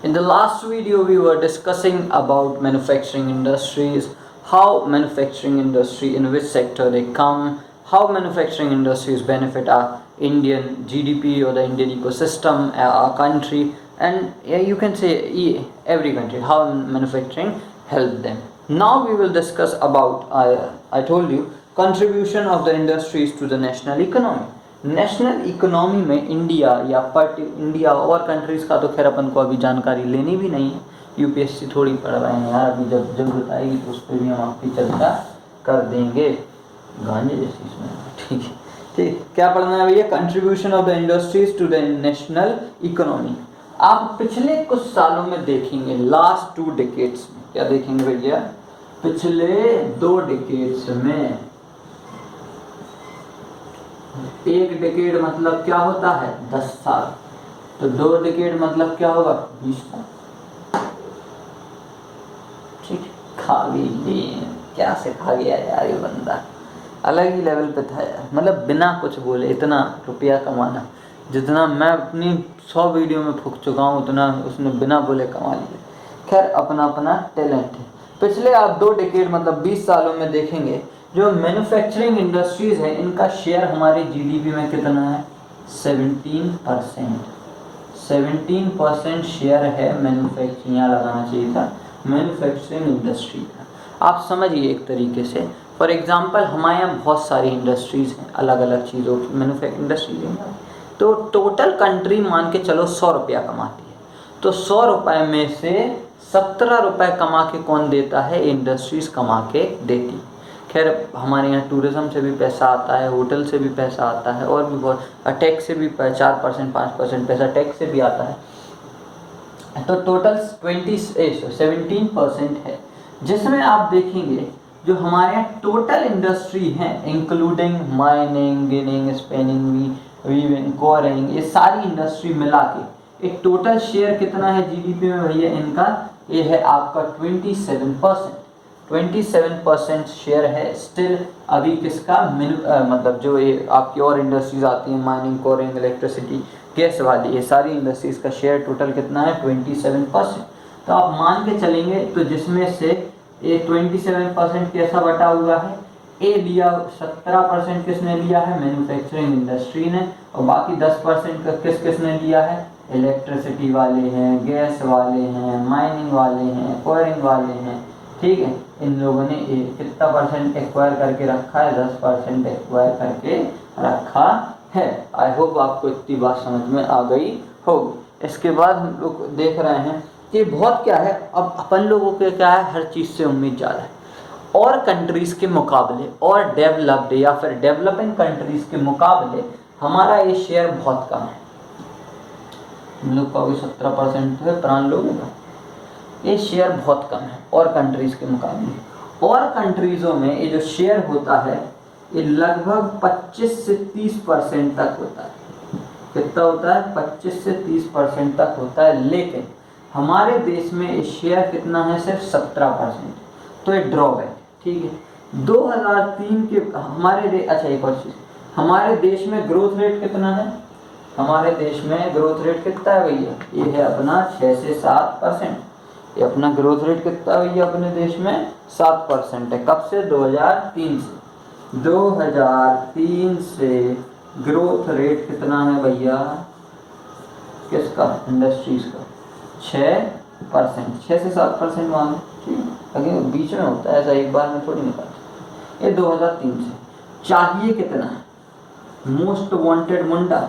In the last video, we were discussing about manufacturing industries, how manufacturing industry, in which sector they come, how manufacturing industries benefit our Indian GDP or the Indian ecosystem, our country, and you can say every country, how manufacturing help them. Now we will discuss about, I told you, contribution of the industries to the national economy. National economy में India या India और countries का तो खैर अपन को अभी जानकारी लेनी भी नहीं है, यूपीएससी थोड़ी पढ़ रहे हैं यार, अभी जब जरूरत आएगी तो उस पर भी हम आपकी चर्चा कर देंगे गांजे जैसी इसमें। ठीक है, ठीक, क्या पढ़ना है भैया? Contribution of the industries to the national economy. आप पिछले कुछ सालों में देखेंगे, लास्ट 2 डिकेड्स में क्या देखेंगे भैया? पिछले 2 डिकेड्स में, एक डिकेड मतलब क्या होता है? 10 साल, तो 2 डिकेड मतलब क्या होगा? 20 साल। ठीक, खा गई, क्या से खा गया यार ये बंदा, अलग ही लेवल पे था यार, मतलब बिना कुछ बोले इतना रुपया कमाना, जितना मैं अपनी 100 वीडियो में फूक चुका हूँ उतना उसने बिना बोले कमा लिया। खैर अपना अपना टैलेंट है। पिछले आप 2 डिकेड मतलब 20 सालों में देखेंगे, जो मैन्युफैक्चरिंग इंडस्ट्रीज है इनका शेयर हमारे जीडीपी में कितना है? 17%। 17% शेयर है मैन्युफैक्चरिंग, यहाँ लगाना चाहिए था, मैन्युफैक्चरिंग इंडस्ट्री का। आप समझिए एक तरीके से, फॉर एग्जांपल हमारे यहाँ बहुत सारी इंडस्ट्रीज़ हैं, अलग अलग चीज़ों की मैन्युफैक्चरिंग इंडस्ट्रीज हैं, तो टोटल कंट्री मान के चलो 100 रुपया कमाती है, तो 100 रुपये में से 17 रुपये कमा के कौन देता है? इंडस्ट्रीज़ कमा के देती। खैर हमारे यहाँ टूरिज़्म से भी पैसा आता है, होटल से भी पैसा आता है, और भी बहुत, टैक्स से भी 4% 5% पैसा टैक्स से भी आता है, तो टोटल 17% है। जिसमें आप देखेंगे जो हमारे यहाँ टोटल इंडस्ट्री हैं, including mining, ginning, spinning, weaving, Koring, ये सारी इंडस्ट्री मिला के एक टोटल शेयर कितना है जीडीपी में भैया इनका? ये है आपका 27%। 27% शेयर है स्टिल अभी किसका? मतलब जो ये आपकी और इंडस्ट्रीज आती हैं, माइनिंग, कोरिंग, इलेक्ट्रिसिटी, गैस वाली, ये सारी इंडस्ट्रीज का शेयर टोटल कितना है? 27%। तो आप मान के चलेंगे, तो जिसमें से ये 27% कैसा बटा हुआ है? ए लिया 17% किसने लिया है? मैन्युफैक्चरिंग इंडस्ट्री ने, और बाकी 10% का किसने लिया है? इलेक्ट्रिसिटी वाले हैं, गैस वाले हैं, माइनिंग वाले हैं, कोरिंग वाले हैं। ठीक है, इन लोगों ने कितना परसेंट एक्वायर करके रखा है? 10% एक्वायर करके रखा है। आई होप आपको इतनी बात समझ में आ गई होगी। इसके बाद हम लोग देख रहे हैं कि बहुत क्या है, अब अपन लोगों के क्या है, हर चीज़ से उम्मीद ज़्यादा है, और कंट्रीज़ के मुकाबले, और डेवलप्ड या फिर डेवलपिंग कंट्रीज़ के मुकाबले हमारा ये शेयर बहुत कम है। हम लोग का भी 17% है प्राण लोगों का, ये शेयर बहुत कम है और कंट्रीज़ के मुकाबले। और कंट्रीज़ों में ये जो शेयर होता है ये लगभग 25 से 30% तक होता है। कितना होता है? 25 से 30% तक होता है, लेकिन हमारे देश में ये शेयर कितना है? सिर्फ 17%। तो ये ड्रॉप है। ठीक है, 2003 के हमारे अच्छा एक और चीज़, हमारे देश में ग्रोथ रेट कितना है? हमारे देश में ग्रोथ रेट कितना है भैया? ये है अपना 6 से 7%। ये अपना ग्रोथ रेट कितना है भैया अपने देश में? 7% है। कब से? 2003 से। 2003 से ग्रोथ रेट कितना है भैया किसका? इंडस्ट्रीज का 6%। 6 से 7% मान लो, ठीक है, लेकिन बीच में होता है ऐसा, एक बार में थोड़ी निकालते। ये 2003 से। चाहिए कितना है? मोस्ट वांटेड मुंडा,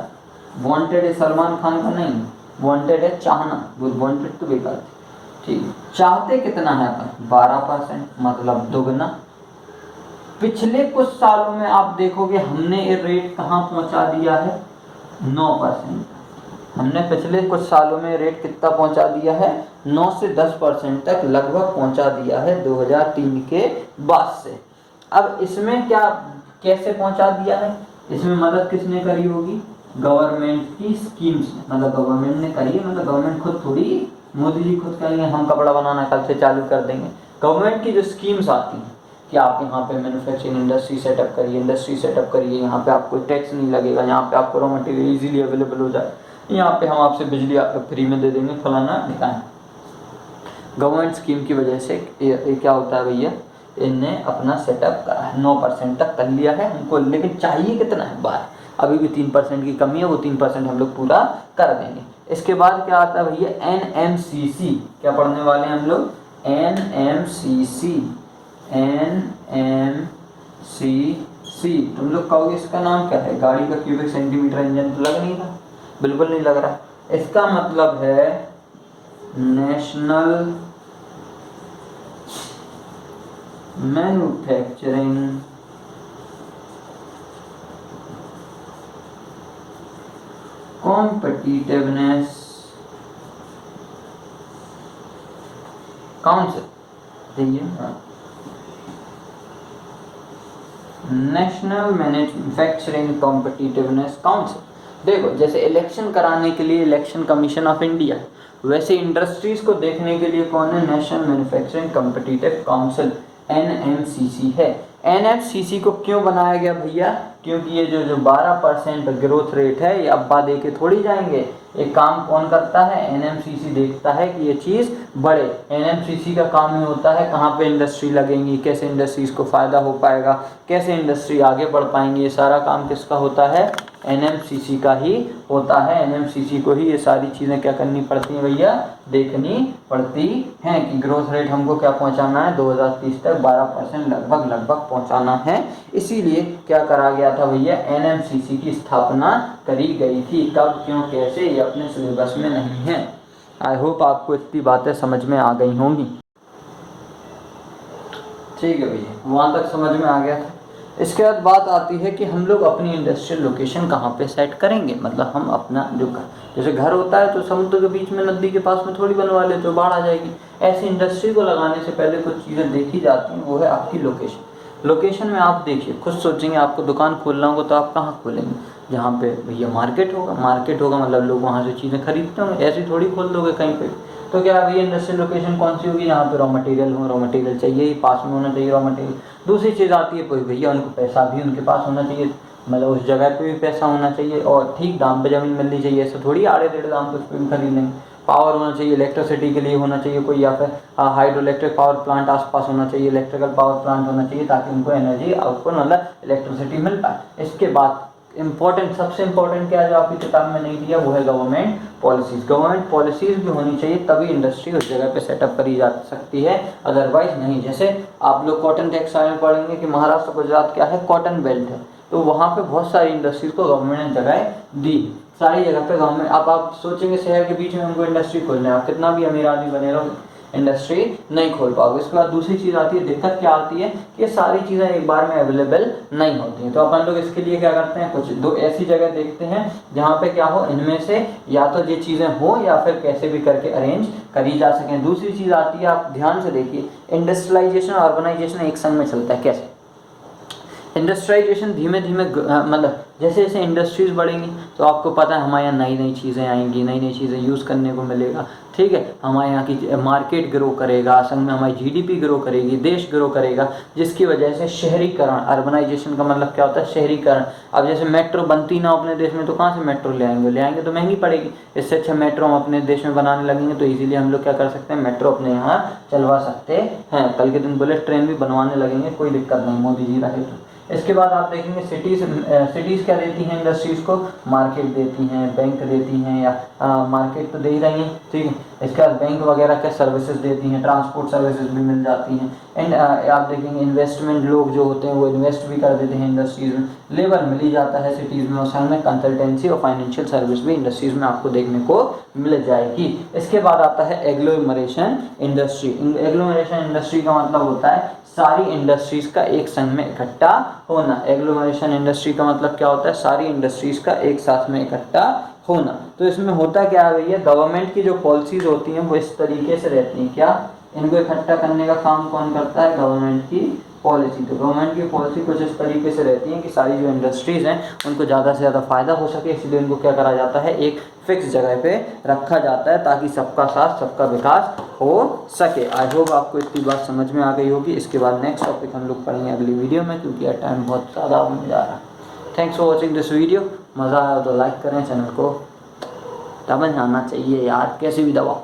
वांटेड है सलमान खान का नहीं, वांटेड है चाहना, वो वांटेड तो बेकार थी। ठीक, चाहते कितना है अपन? 12%, मतलब दुगना। पिछले कुछ सालों में आप देखोगे हमने ये रेट कहाँ पहुँचा दिया है? 9%। हमने पिछले कुछ सालों में रेट कितना पहुँचा दिया है? 9 से 10% तक लगभग पहुँचा दिया है 2003 के बाद से। अब इसमें क्या, कैसे पहुँचा दिया है? इसमें मदद किसने करी होगी? गवर्नमेंट की स्कीम्स, मतलब गवर्नमेंट ने करी है, मतलब गवर्नमेंट खुद थोड़ी, मोदी जी खुद कहेंगे हम कपड़ा बनाना कल से चालू कर देंगे। गवर्नमेंट की जो स्कीम्स आती हैं कि आप यहाँ पे मैन्युफैक्चरिंग इंडस्ट्री सेटअप करिए, यहाँ पे आपको टैक्स नहीं लगेगा, यहाँ पे आपको रॉ मटेरियल इजीली अवेलेबल हो जाए, यहाँ पे हम आपसे बिजली फ्री में दे देंगे, फलाना ढिकाना। गवर्नमेंट स्कीम की वजह से ये क्या होता है भैया, इनने अपना सेटअप करा है, 9% तक कर लिया है हमको, लेकिन चाहिए कितना है बाहर, अभी भी 3% की कमी है, वो 3% हम लोग पूरा कर देंगे। इसके बाद क्या आता है भैया, NMCC, क्या पढ़ने वाले हैं हम लोग, NMCC। NMCC तुम लोग कहोगे इसका नाम क्या है, गाड़ी का क्यूबिक सेंटीमीटर इंजन, तो लग नहीं रहा, बिल्कुल नहीं लग रहा। इसका मतलब है national manufacturing competitiveness council, national manufacturing competitiveness council. देखो जैसे इलेक्शन कराने के लिए इलेक्शन कमीशन ऑफ इंडिया है, वैसे इंडस्ट्रीज को देखने के लिए कौन है, national manufacturing competitive council, NMCC है। NMCC को क्यों बनाया गया भैया, क्योंकि ये जो 12% ग्रोथ रेट है, ये अब्बा दे के थोड़ी जाएंगे, एक काम कौन करता है, NMCC देखता है कि ये चीज़ बढ़े। NMCC का काम ही होता है कहाँ पे इंडस्ट्री लगेंगी, कैसे इंडस्ट्रीज को फ़ायदा हो पाएगा, कैसे इंडस्ट्री आगे बढ़ पाएंगी, ये सारा काम किसका होता है, NMCC का ही होता है। NMCC को ही ये सारी चीज़ें क्या करनी पड़ती हैं भैया, देखनी पड़ती हैं कि ग्रोथ रेट हमको क्या पहुंचाना है, 2030 तक 12% लगभग पहुंचाना है। इसीलिए क्या करा गया था भैया, NMCC की स्थापना करी गई थी। कब, क्यों, कैसे, ये अपने सिलेबस में नहीं है। आई होप आपको इतनी बातें समझ में आ गई होंगी। ठीक है भैया, वहाँ तक समझ में आ गया था। इसके बाद बात आती है कि हम लोग अपनी इंडस्ट्रियल लोकेशन कहाँ पे सेट करेंगे, मतलब हम अपना जो जैसे घर होता है तो समुद्र के बीच में, नदी के पास में थोड़ी बनवा लेते, तो बाढ़ आ जाएगी। ऐसी इंडस्ट्री को लगाने से पहले कुछ चीज़ें देखी जाती हैं, वो है आपकी लोकेशन। लोकेशन में आप देखिए, खुद सोचेंगे आपको दुकान खोलना होगा तो आप कहाँ खोलेंगे, जहाँ पे भैया मार्केट होगा, मतलब लोग वहाँ से चीज़ें खरीदते होंगे, ऐसी थोड़ी खोल दोगे कहीं पे। तो क्या भैया इंडस्ट्रियल लोकेशन कौन सी होगी, यहाँ पे रॉ मटेरियल हो, रॉ मटेरियल चाहिए, पास में होना चाहिए रॉ मटेरियल। दूसरी चीज़ आती है कोई भैया उनको पैसा भी उनके पास होना चाहिए, मतलब उस जगह पे भी पैसा होना चाहिए, और ठीक दाम पे ज़मीन मिलनी चाहिए, ऐसे थोड़ी आड़े टेढ़े दाम पे उस पर भी खरीद लेंगे। पावर होना चाहिए, इलेक्ट्रिसिटी के लिए होना चाहिए कोई, या फिर हाइड्रो इलेक्ट्रिक पावर प्लांट आसपास होना चाहिए, इलेक्ट्रिकल पावर प्लांट होना चाहिए, ताकि उनको एनर्जी आउटपुट मतलब इलेक्ट्रिसिटी मिल पाए। इसके बाद इम्पोर्टेंट, सबसे इम्पोर्टेंट क्या है जो आपकी किताब में नहीं दिया, वो है गवर्नमेंट पॉलिसीज़। गवर्नमेंट पॉलिसीज़ भी होनी चाहिए, तभी इंडस्ट्री उस जगह पे सेटअप करी जा सकती है, अदरवाइज नहीं। जैसे आप लोग कॉटन टेक्सटाइल में पढ़ेंगे कि महाराष्ट्र गुजरात क्या है, कॉटन बेल्ट है, तो वहाँ पे बहुत सारी इंडस्ट्रीज को गवर्नमेंट ने जगह दी, सारी जगह पे गवर्नमेंट। अब आप सोचेंगे शहर के बीच में हमको इंडस्ट्री खोलना है, आप कितना भी अमीर आदमी बने रहो, इंडस्ट्री नहीं खोल पाओगे। इसके बाद दूसरी चीज़ आती है, दिक्कत क्या आती है कि ये सारी चीज़ें एक बार में अवेलेबल नहीं होती हैं। तो अपन लोग इसके लिए क्या करते हैं, कुछ दो ऐसी जगह देखते हैं जहाँ पे क्या हो, इनमें से या तो ये चीज़ें हो या फिर कैसे भी करके अरेंज करी जा सकें। दूसरी चीज़ आती है, आप ध्यान से देखिए, इंडस्ट्रियलाइजेशन और अर्बनाइजेशन एक संग में चलता है। कैसे इंडस्ट्रियलाइजेशन धीमे धीमे मतलब जैसे जैसे इंडस्ट्रीज बढ़ेंगी तो आपको पता है हमारे यहाँ नई नई चीज़ें आएंगी, नई नई चीज़ें यूज़ करने को मिलेगा, ठीक है। हमारे यहाँ की मार्केट ग्रो करेगा, संग में हमारी जीडीपी ग्रो करेगी, देश ग्रो करेगा, जिसकी वजह से शहरीकरण, अर्बनाइजेशन का मतलब क्या होता है, शहरीकरण। अब जैसे मेट्रो बनती ना अपने देश में तो कहाँ से मेट्रो ले आएंगे तो महंगी पड़ेगी। इससे अच्छा मेट्रो हम अपने देश में बनाने लगेंगे तो इजीली हम लोग क्या कर सकते हैं, मेट्रो अपने यहाँ चलवा सकते हैं। कल के दिन बुलेट ट्रेन भी बनवाने लगेंगे, कोई दिक्कत नहीं, मोदी जी रहे तो। इसके बाद आप देखेंगे सिटीज़ क्या देती हैं इंडस्ट्रीज़ को, मार्केट देती हैं, बैंक देती हैं, या मार्केट तो दे ही रही हैं, ठीक है। इसके बाद बैंक वगैरह क्या सर्विसेज देती हैं, ट्रांसपोर्ट सर्विसेज भी मिल जाती हैं। एंड आप देखेंगे इन्वेस्टमेंट, लोग जो होते हैं वो इन्वेस्ट भी कर देते हैं इंडस्ट्रीज़ में, लेबर मिल ही जाता है सिटीज़ में, और साथ में कंसल्टेंसी और फाइनेंशियल सर्विस भी इंडस्ट्रीज़ में आपको देखने को मिल जाएगी। इसके बाद आता है एग्लोमरेशन इंडस्ट्री। एग्लोमरेशन इंडस्ट्री का मतलब होता है सारी इंडस्ट्रीज का एक संग में इकट्ठा होना। एग्लोमरेशन इंडस्ट्री का मतलब क्या होता है, सारी इंडस्ट्रीज का एक साथ में इकट्ठा होना। तो इसमें होता क्या है भैया, गवर्नमेंट की जो पॉलिसीज होती हैं वो इस तरीके से रहती हैं, क्या इनको इकट्ठा करने का काम कौन करता है, गवर्नमेंट की पॉलिसी। तो गवर्नमेंट की पॉलिसी कुछ इस तरीके से रहती है कि सारी जो इंडस्ट्रीज हैं उनको ज़्यादा से ज़्यादा फायदा हो सके, इसलिए उनको क्या करा जाता है, एक फिक्स जगह पे रखा जाता है, ताकि सबका साथ सबका विकास हो सके। आई होप आपको इतनी बात समझ में आ गई होगी। इसके बाद नेक्स्ट टॉपिक हम लोग पढ़ेंगे अगली वीडियो में, क्योंकि यार टाइम बहुत ज़्यादा होने जा रहा है। Thanks for watching this video. मज़ा आया तो लाइक करें, चैनल को समझ आना चाहिए यार, कैसे भी दबाओ।